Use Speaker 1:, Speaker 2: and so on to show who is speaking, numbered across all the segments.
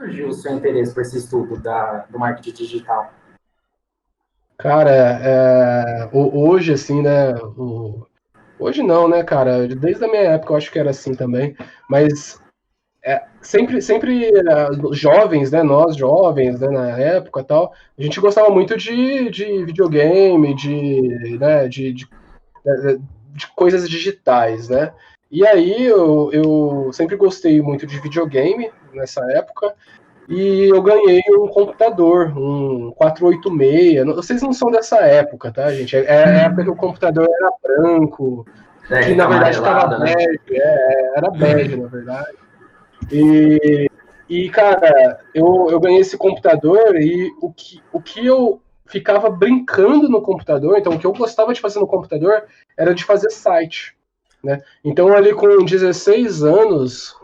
Speaker 1: surgiu o seu interesse por esse estudo do marketing digital?
Speaker 2: Cara, hoje, assim, né? Hoje não, né, cara? Desde a minha época eu acho que era assim também. Mas sempre jovens, né? Nós jovens, né, na época e tal, a gente gostava muito de videogame, né, de coisas digitais, né? E aí eu sempre gostei muito de videogame nessa época. E eu ganhei um computador, um 486. Vocês não são dessa época, tá, gente? É a época que o computador era branco, que
Speaker 1: É,
Speaker 2: na verdade ficava
Speaker 1: amarelada, né?
Speaker 2: bege, era bege, na verdade. E cara, eu ganhei esse computador e o que eu ficava brincando no computador, então o que eu gostava de fazer no computador era de fazer site, né? Então ali com 16 anos,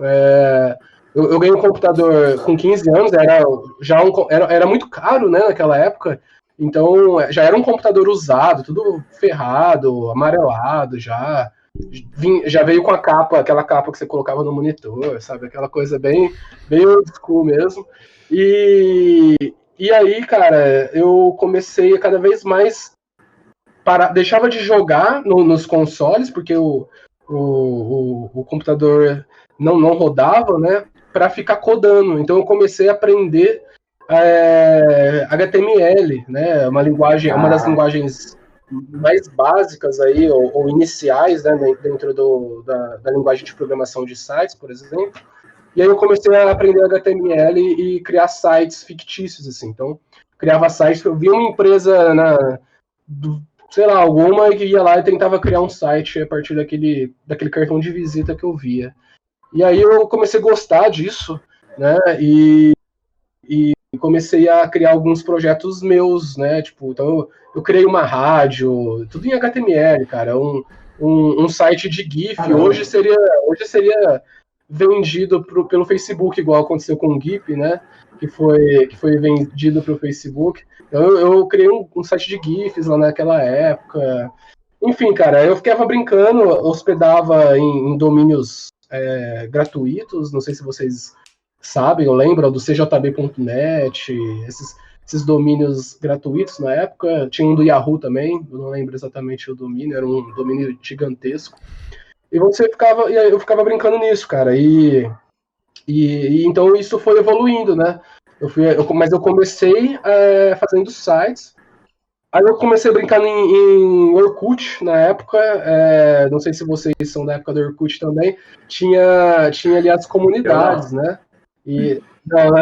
Speaker 2: eu ganhei um computador com 15 anos, era muito caro, né, naquela época, então já era um computador usado, tudo ferrado, amarelado já veio com a capa, aquela capa que você colocava no monitor, sabe? Aquela coisa bem old school mesmo. E, e aí, cara, eu comecei a cada vez mais deixava de jogar nos consoles, porque o computador não rodava, né? Para ficar codando. Então eu comecei a aprender HTML, né? Uma das
Speaker 1: Ah,
Speaker 2: linguagens mais básicas aí, ou iniciais, né, dentro da linguagem de programação de sites, por exemplo. E aí eu comecei a aprender HTML e criar sites fictícios, assim. Então, criava sites, eu via uma empresa sei lá, alguma que ia lá e tentava criar um site a partir daquele cartão de visita que eu via. E aí eu comecei a gostar disso, né? E comecei a criar alguns projetos meus, né? Tipo, então eu criei uma rádio, tudo em HTML, cara. Um site de GIF.
Speaker 1: caramba.
Speaker 2: Hoje seria vendido pelo Facebook, igual aconteceu com o GIF, né? Que foi vendido para o Facebook. Então eu criei um site de GIFs lá naquela época. Enfim, cara, eu ficava brincando, hospedava em domínios gratuitos. Não sei se vocês sabem ou lembram do cjb.net, esses domínios gratuitos na época. Tinha um do Yahoo também, eu não lembro exatamente o domínio, era um domínio gigantesco. E aí eu ficava brincando nisso, cara. E então isso foi evoluindo, né? Mas eu comecei fazendo sites. Aí eu comecei brincando em Orkut na época. Não sei se vocês são da época do Orkut também. Tinha ali as
Speaker 1: Eu
Speaker 2: comunidades,
Speaker 1: não.
Speaker 2: né? E, não, né?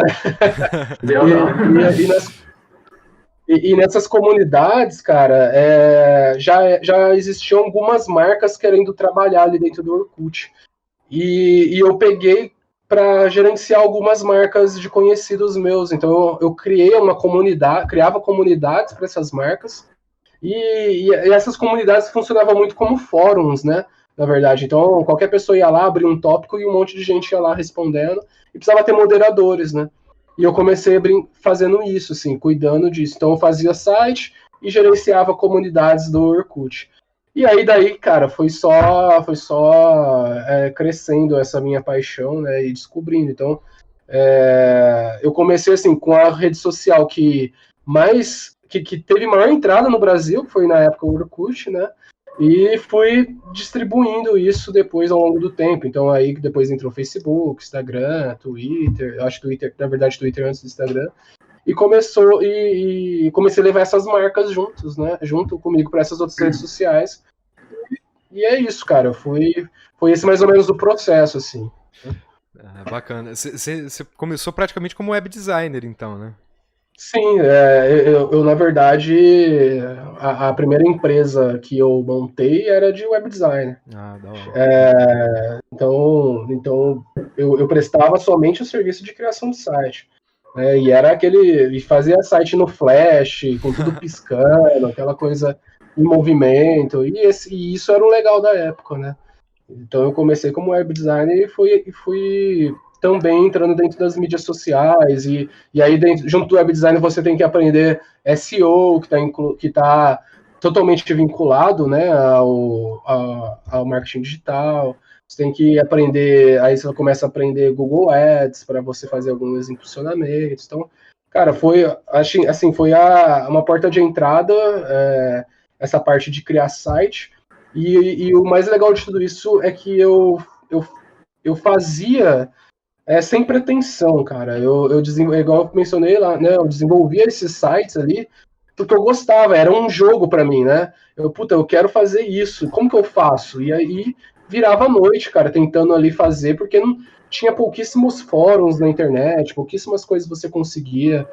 Speaker 1: Eu
Speaker 2: E,
Speaker 1: não.
Speaker 2: e, e, nas, e nessas comunidades, cara, já existiam algumas marcas querendo trabalhar ali dentro do Orkut. E eu peguei para gerenciar algumas marcas de conhecidos meus. Então eu criei uma comunidade, criava comunidades para essas marcas. E essas comunidades funcionavam muito como fóruns, né? Na verdade. Então, qualquer pessoa ia lá, abria um tópico e um monte de gente ia lá respondendo. E precisava ter moderadores, né? E eu comecei fazendo isso, assim, cuidando disso. Então, eu fazia site e gerenciava comunidades do Orkut. E aí, daí, cara, foi só crescendo essa minha paixão, né? E descobrindo. Então, eu comecei, assim, com a rede social que teve maior entrada no Brasil, que foi na época o Orkut, né? E fui distribuindo isso depois ao longo do tempo. Então aí depois entrou Facebook, Instagram, Twitter, eu acho que Twitter, na verdade, Twitter antes do Instagram. E comecei a levar essas marcas juntos, né? Junto comigo para essas outras redes sociais. E é isso, cara. Foi esse mais ou menos o processo, assim.
Speaker 3: Ah, bacana. Você começou praticamente como web designer, então, né?
Speaker 2: Sim, na verdade, a primeira empresa que eu montei era de web design.
Speaker 3: Ah, da hora.
Speaker 2: Então eu prestava somente o serviço de criação de site. Né? E fazia site no Flash, com tudo piscando, aquela coisa em movimento. E isso era o legal da época, né? Então eu comecei como web designer e fui também entrando dentro das mídias sociais. E aí, junto do web design, você tem que aprender SEO, que tá totalmente vinculado, né, ao marketing digital. Você tem que aprender, aí você começa a aprender Google Ads para você fazer alguns impulsionamentos. Então, cara, foi uma porta de entrada, essa parte de criar site. E o mais legal de tudo isso é que eu fazia sem pretensão, cara. Igual eu mencionei lá, né? Eu desenvolvia esses sites ali porque eu gostava, era um jogo para mim, né? Eu quero fazer isso, como que eu faço? E aí virava a noite, cara, tentando ali fazer, porque não tinha pouquíssimos fóruns na internet, pouquíssimas coisas você conseguia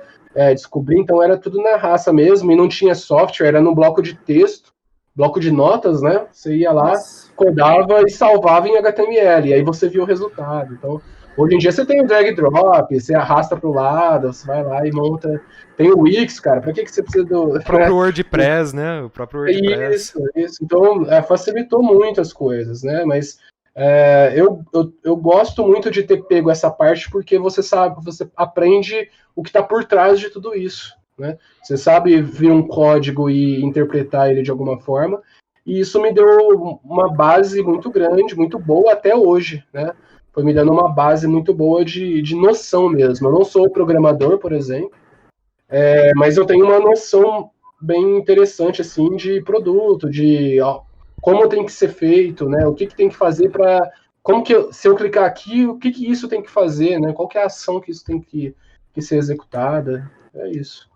Speaker 2: descobrir, então era tudo na raça mesmo, e não tinha software, era no bloco de texto, bloco de notas, né? Você ia lá,
Speaker 1: Nossa.
Speaker 2: codava e salvava em HTML, e aí você via o resultado. Então, hoje em dia você tem o drag drop, você arrasta para o lado, você vai lá e monta. Tem o Wix, cara, para que você precisa do.
Speaker 3: O próprio WordPress, né? O próprio WordPress.
Speaker 2: Isso. Então, facilitou muito as coisas, né? Mas eu gosto muito de ter pego essa parte porque você aprende o que está por trás de tudo isso, né? Você sabe vir um código e interpretar ele de alguma forma, e isso me deu uma base muito grande, muito boa até hoje, né? Foi me dando uma base muito boa de noção mesmo. Eu não sou programador, por exemplo, mas eu tenho uma noção bem interessante assim de produto, como tem que ser feito, né? O que tem que fazer para se eu clicar aqui, o que isso tem que fazer, né? Qual que é a ação que isso tem que ser executada? É isso.